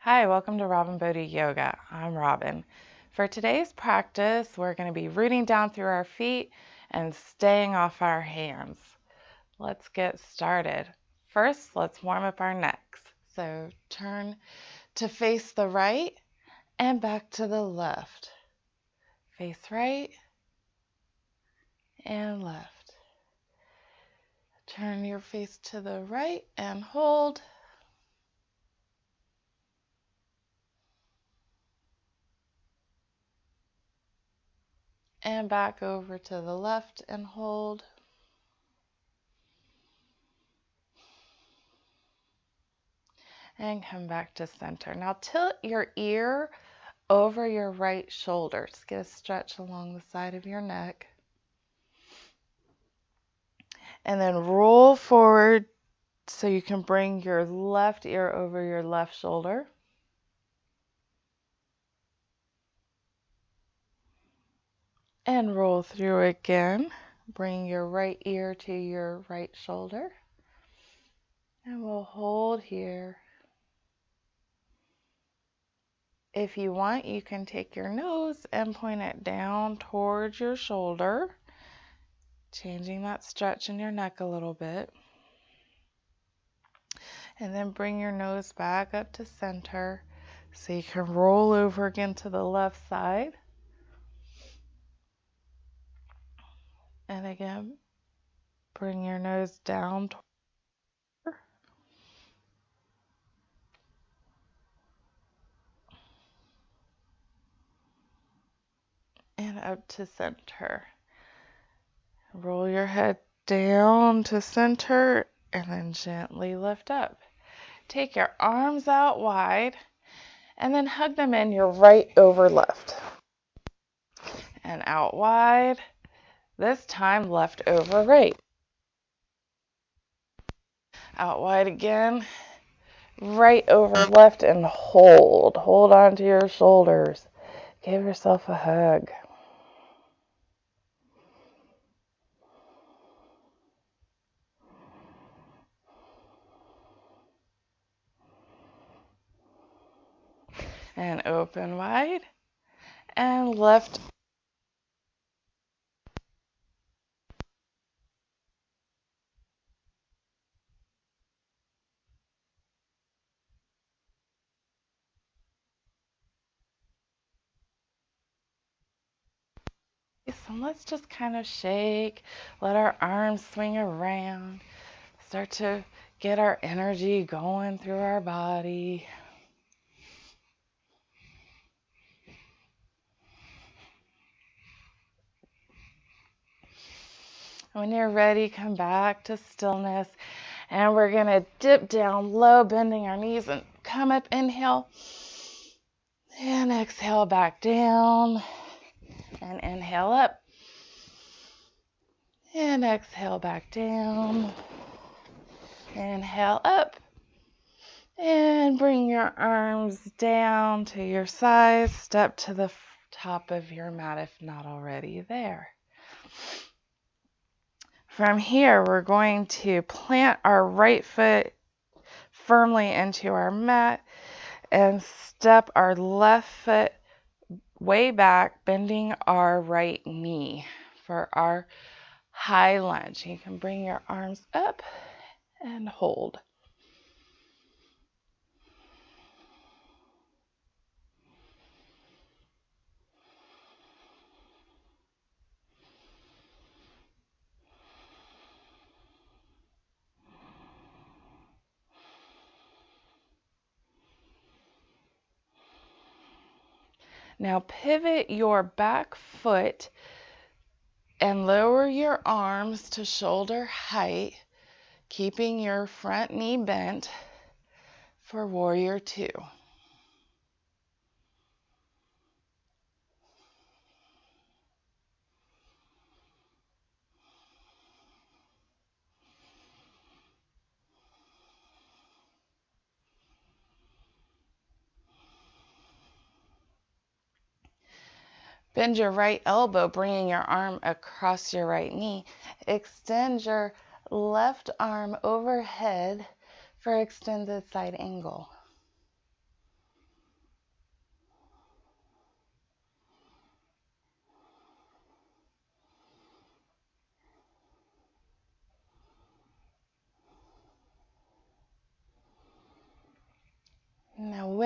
Hi, welcome to Robin Bodhi Yoga. I'm Robin. For today's practice, we're going to be rooting down through our feet and staying off our hands. Let's get started. First, let's warm up our necks. So turn to face the right and back to the left. Face right and left. Turn your face to the right and hold. And back over to the left and hold. And come back to center. Now tilt your ear over your right shoulder. Just get a stretch along the side of your neck. And then roll forward so you can bring your left ear over your left shoulder. And roll through again. Bring your right ear to your right shoulder. And we'll hold here. If you want, you can take your nose and point it down towards your shoulder, changing that stretch in your neck a little bit. And then bring your nose back up to center so you can roll over again to the left side. And again, bring your nose down toward and up to center. Roll your head down to center and then gently lift up. Take your arms out wide and then hug them in your right over left. And out wide, this time left over right. Out wide again, right over left, and hold. Hold on to your shoulders. Give yourself a hug. And open wide. And left. So let's just kind of shake. Let our arms swing around. Start to get our energy going through our body. When you're ready, come back to stillness. And we're going to dip down low, bending our knees, and come up, inhale. And exhale back down. And inhale up. And exhale back down. Inhale up. And bring your arms down to your sides. Step to the top of your mat if not already there. From here, we're going to plant our right foot firmly into our mat and step our left foot way back, bending our right knee for our high lunge. You can bring your arms up and hold. Now pivot your back foot and lower your arms to shoulder height, keeping your front knee bent for warrior two. Bend your right elbow, bringing your arm across your right knee. Extend your left arm overhead for extended side angle.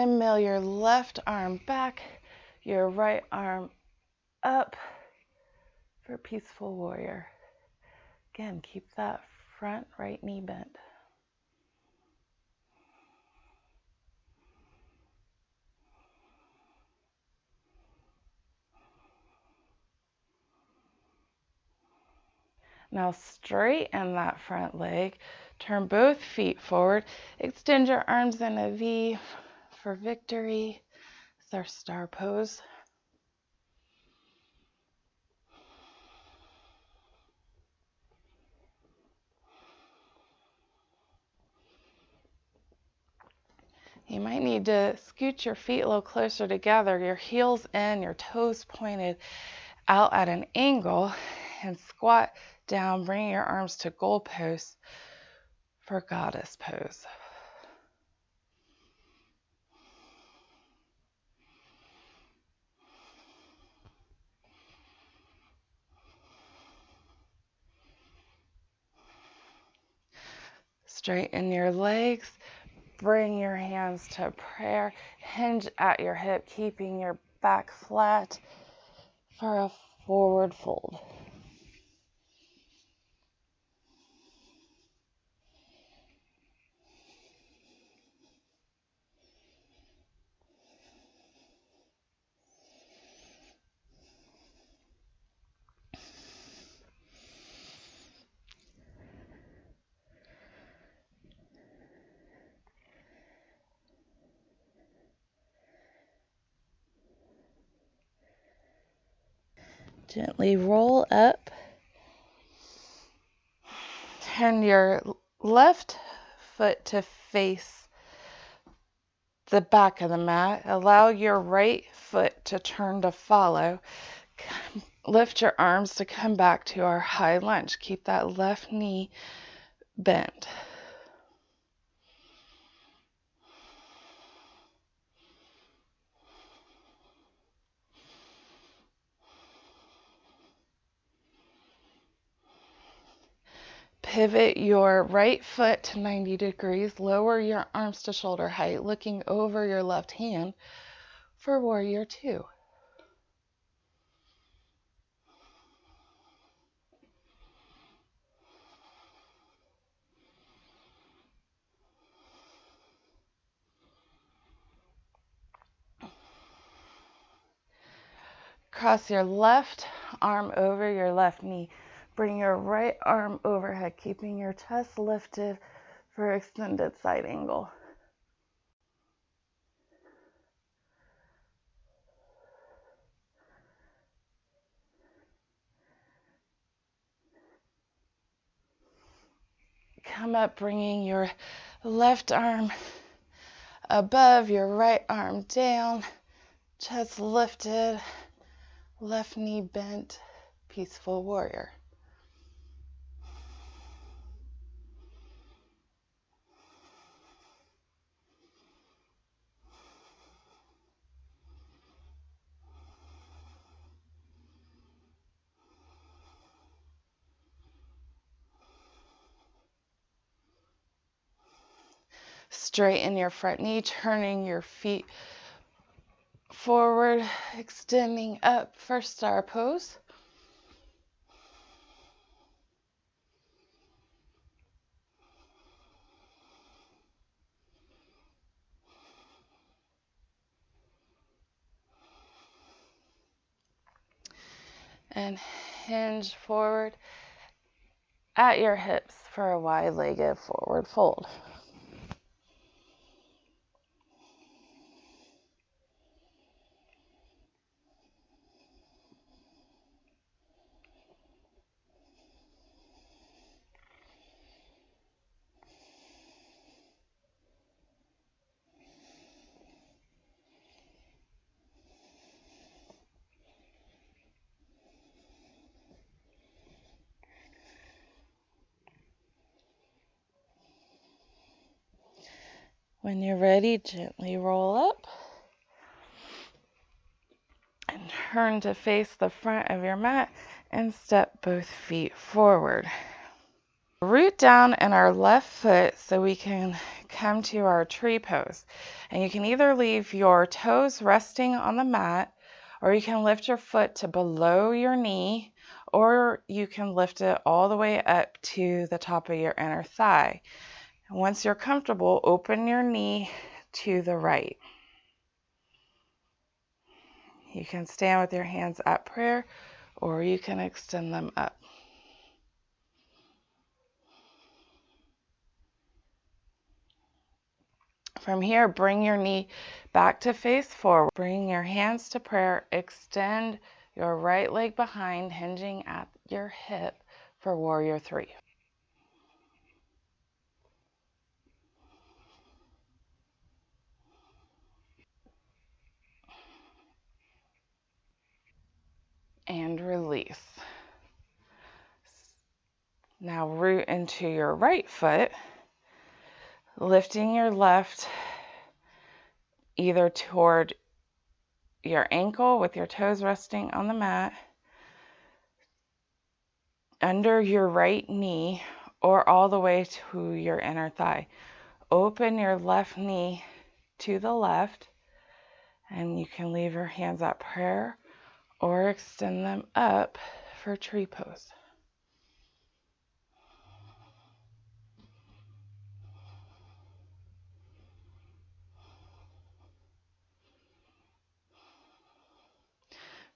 windmill your left arm back, your right arm up for peaceful warrior. Again, keep that front right knee bent. Now straighten that front leg, turn both feet forward, extend your arms in a V for victory. It's our star pose. You might need to scoot your feet a little closer together, your heels in, your toes pointed out at an angle, and squat down, bringing your arms to goalposts for goddess pose. Straighten your legs, bring your hands to prayer, hinge at your hip, keeping your back flat for a forward fold. Gently roll up. Turn your left foot to face the back of the mat. Allow your right foot to turn to follow. Lift your arms to come back to our high lunge. Keep that left knee bent. Pivot your right foot to 90 degrees. Lower your arms to shoulder height, looking over your left hand for warrior two. Cross your left arm over your left knee. Bring your right arm overhead, keeping your chest lifted for extended side angle. Come up, bringing your left arm above, your right arm down, chest lifted, left knee bent, peaceful warrior. Straighten your front knee, turning your feet forward, extending up for star pose. And hinge forward at your hips for a wide-legged forward fold. When you're ready, gently roll up and turn to face the front of your mat and step both feet forward. Root down in our left foot so we can come to our tree pose. And you can either leave your toes resting on the mat, or you can lift your foot to below your knee, or you can lift it all the way up to the top of your inner thigh. And once you're comfortable, open your knee to the right. You can stand with your hands at prayer, or you can extend them up. From here, bring your knee back to face forward. Bring your hands to prayer. Extend your right leg behind, hinging at your hip for warrior three. And release. Now root into your right foot, lifting your left either toward your ankle with your toes resting on the mat, under your right knee, or all the way to your inner thigh. Open your left knee to the left, and you can leave your hands at prayer or extend them up for tree pose.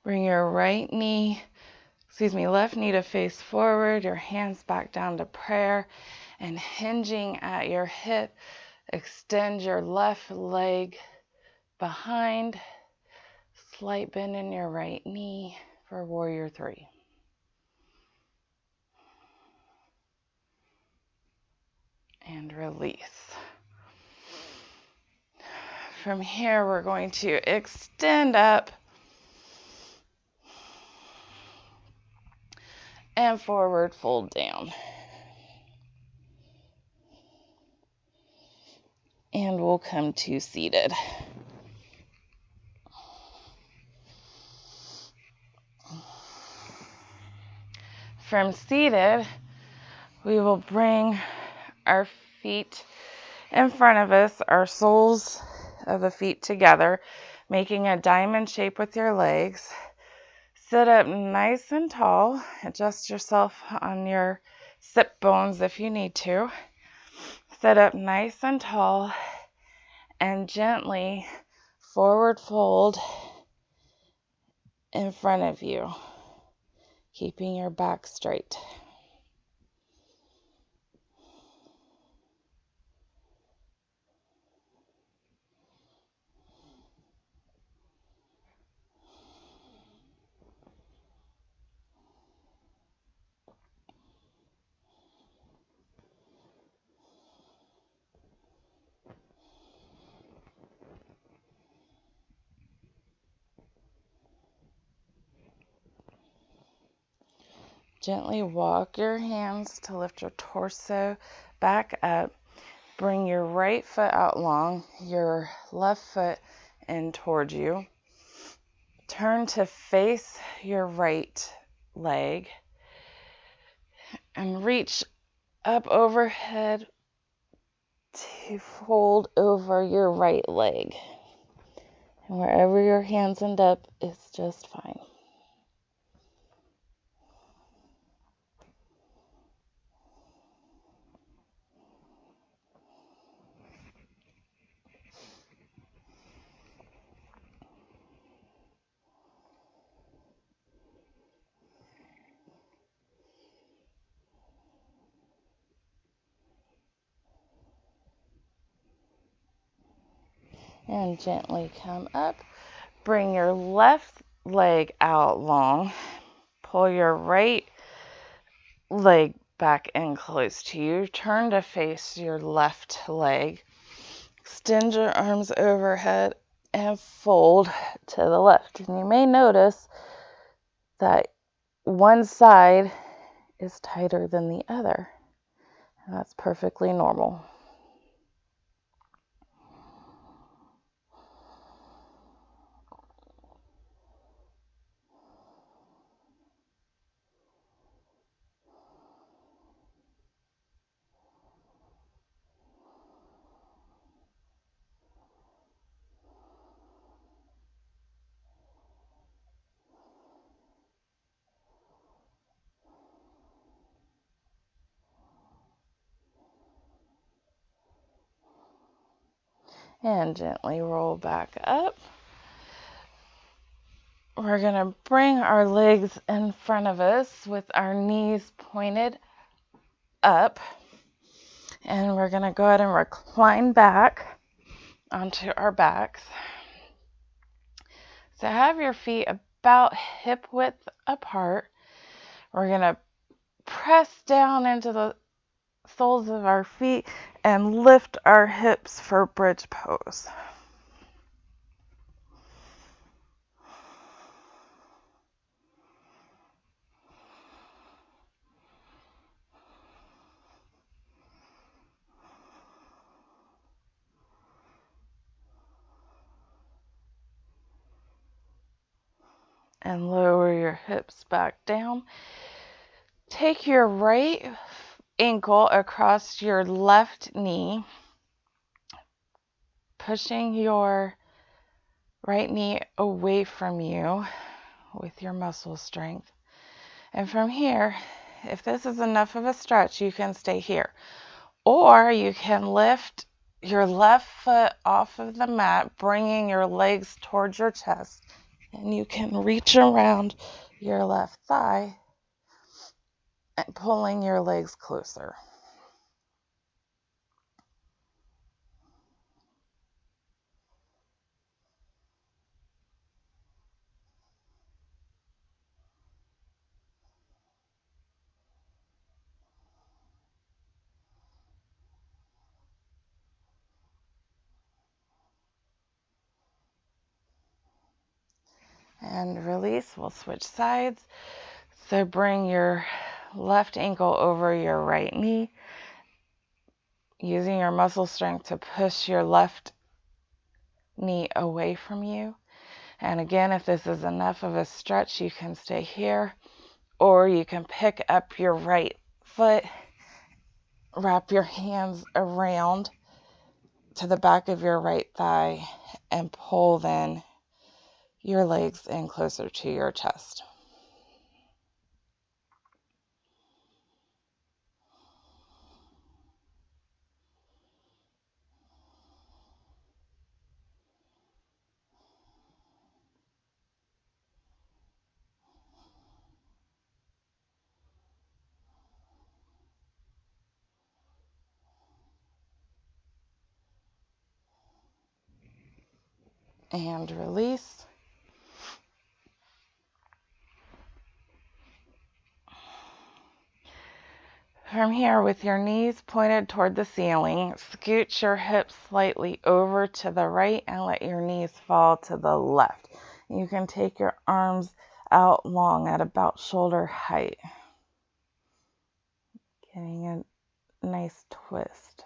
Bring your left knee to face forward, your hands back down to prayer, and hinging at your hip, extend your left leg behind, slight bend in your right knee for warrior three. And release. From here, we're going to extend up and forward fold down. And we'll come to seated. From seated, we will bring our feet in front of us, our soles of the feet together, making a diamond shape with your legs. Sit up nice and tall. Adjust yourself on your sit bones if you need to. Sit up nice and tall and gently forward fold in front of you, keeping your back straight. Gently walk your hands to lift your torso back up. Bring your right foot out long, your left foot in towards you. Turn to face your right leg and reach up overhead to fold over your right leg. And wherever your hands end up is just fine. And gently come up. Bring your left leg out long. Pull your right leg back in close to you. Turn to face your left leg. Extend your arms overhead and fold to the left. And you may notice that one side is tighter than the other. And that's perfectly normal. And gently roll back up. We're going to bring our legs in front of us with our knees pointed up. And we're going to go ahead and recline back onto our backs. So have your feet about hip width apart. We're going to press down into the soles of our feet and lift our hips for bridge pose. And lower your hips back down. Take your right ankle across your left knee, pushing your right knee away from you with your muscle strength. And from here, if this is enough of a stretch, you can stay here. Or you can lift your left foot off of the mat, bringing your legs towards your chest. And you can reach around your left thigh and pulling your legs closer. And release. We'll switch sides. So bring your left ankle over your right knee, using your muscle strength to push your left knee away from you. And again, if this is enough of a stretch, you can stay here, or you can pick up your right foot, wrap your hands around to the back of your right thigh, and pull then your legs in closer to your chest. And release. From here, with your knees pointed toward the ceiling, scoot your hips slightly over to the right and let your knees fall to the left. You can take your arms out long at about shoulder height, getting a nice twist.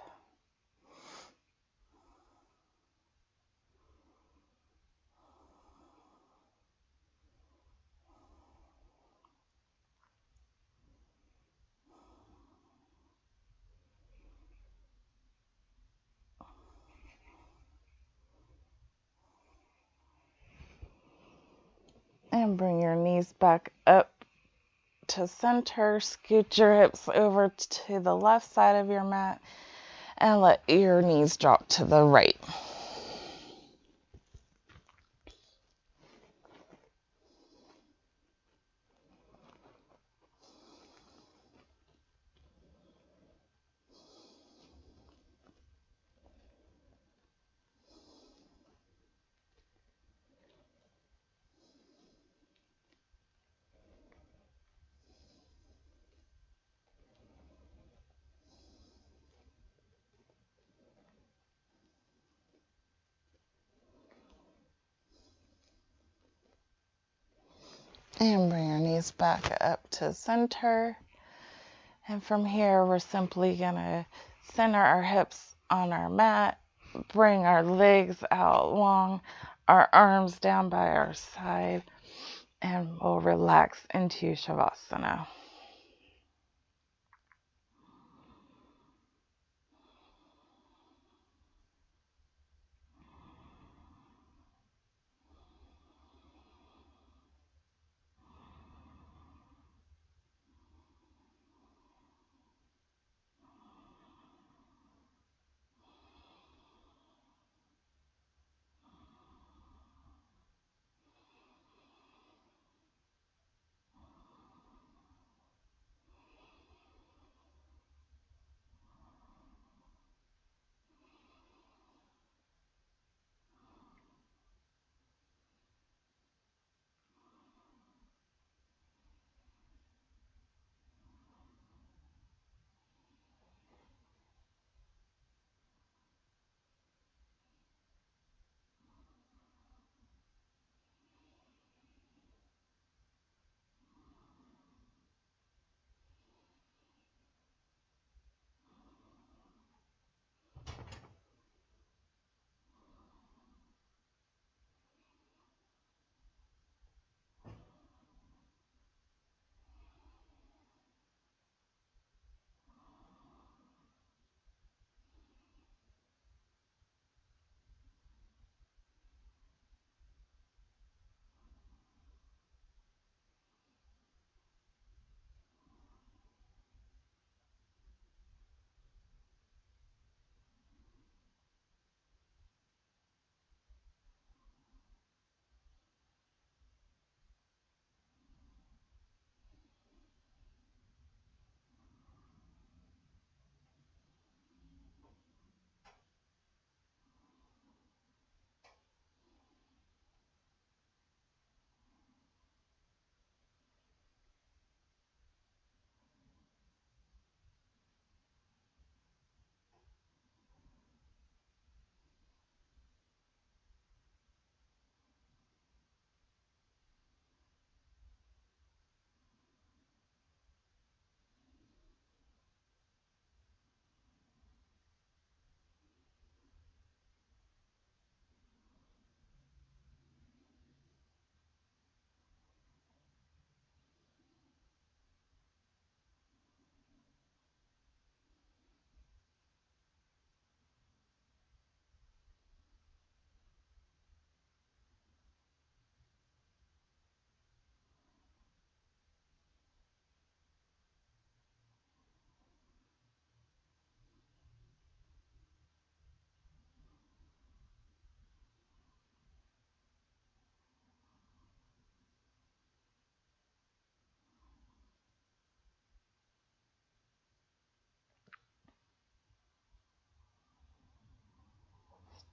And bring your knees back up to center. Scoot your hips over to the left side of your mat and let your knees drop to the right. And bring your knees back up to center. And from here, we're simply going to center our hips on our mat, bring our legs out long, our arms down by our side, and we'll relax into Shavasana.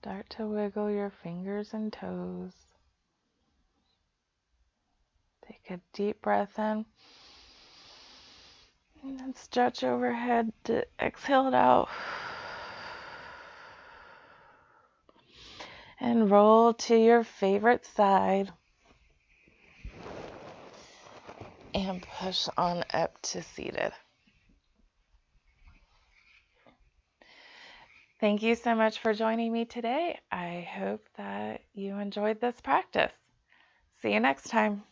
Start to wiggle your fingers and toes. Take a deep breath in. And then stretch overhead to exhale it out. And roll to your favorite side. And push on up to seated. Thank you so much for joining me today. I hope that you enjoyed this practice. See you next time.